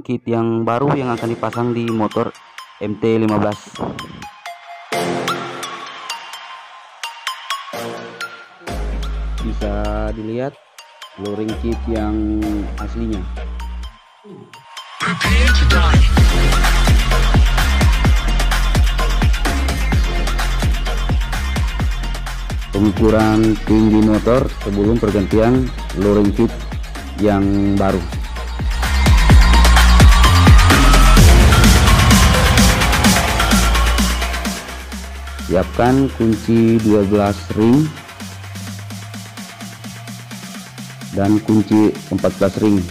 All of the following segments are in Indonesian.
kit yang baru yang akan dipasang di motor MT-15. Bisa dilihat luring kit yang aslinya. Pengukuran tinggi motor sebelum pergantian luring kit yang baru. Siapkan kunci 12 ring dan kunci 14 ring.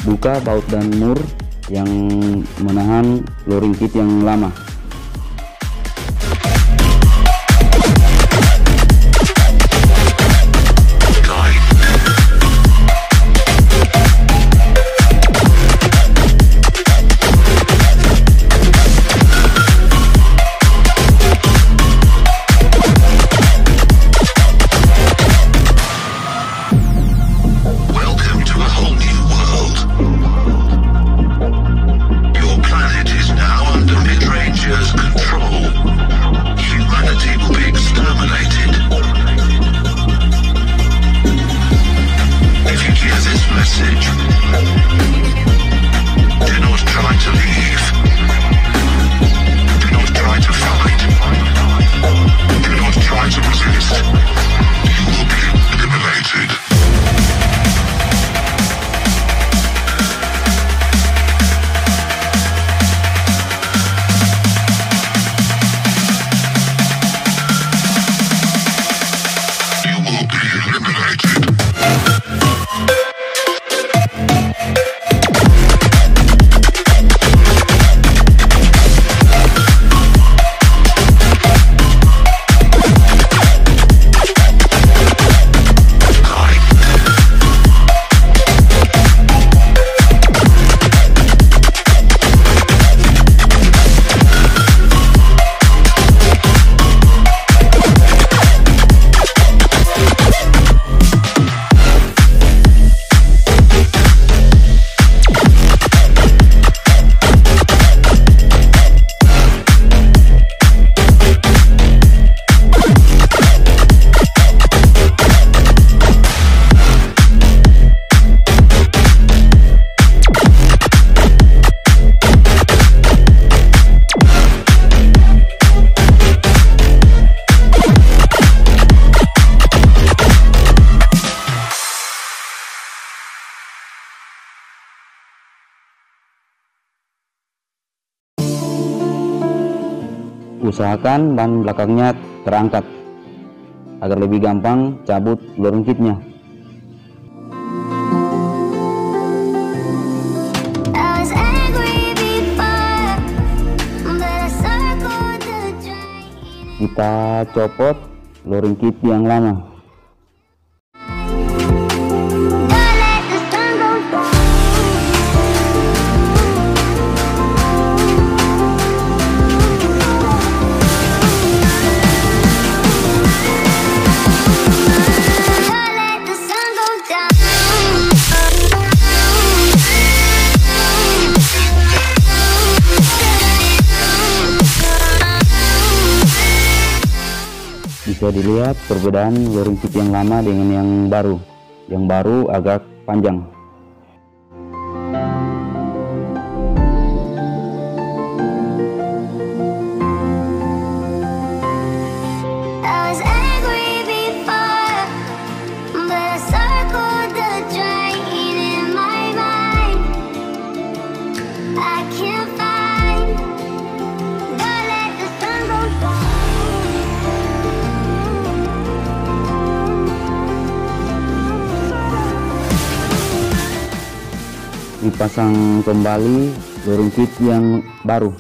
Buka baut dan mur yang menahan luring kit yang lama. Usahakan ban belakangnya terangkat agar lebih gampang cabut luring kitnya. Kita copot luring kit yang lama. Bisa dilihat perbedaan luring kit yang lama dengan yang baru. Yang baru agak panjang. Dipasang kembali luring kit yang baru.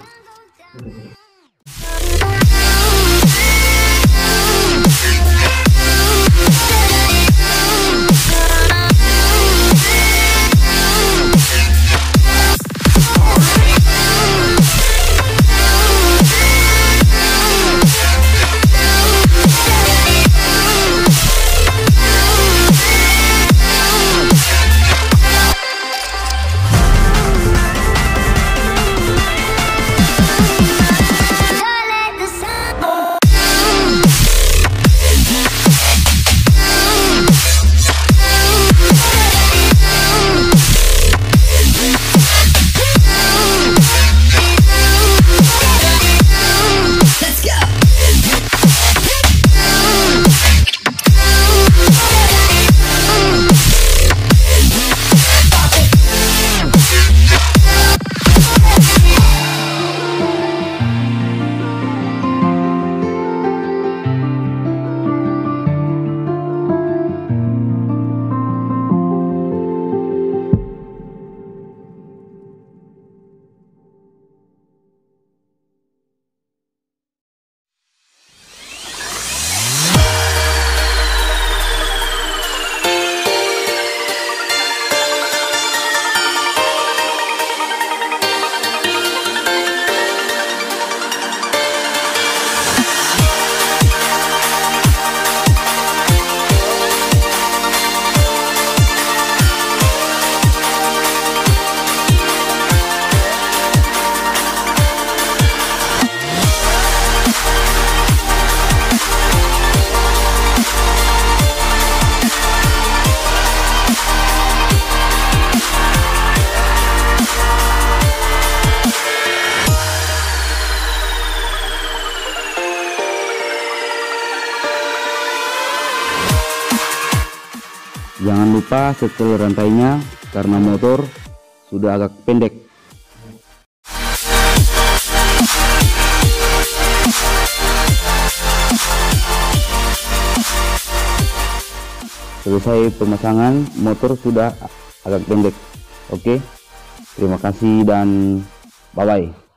Jangan lupa setel rantainya karena motor sudah agak pendek. Selesai pemasangan, motor sudah agak pendek. Oke, terima kasih dan bye bye.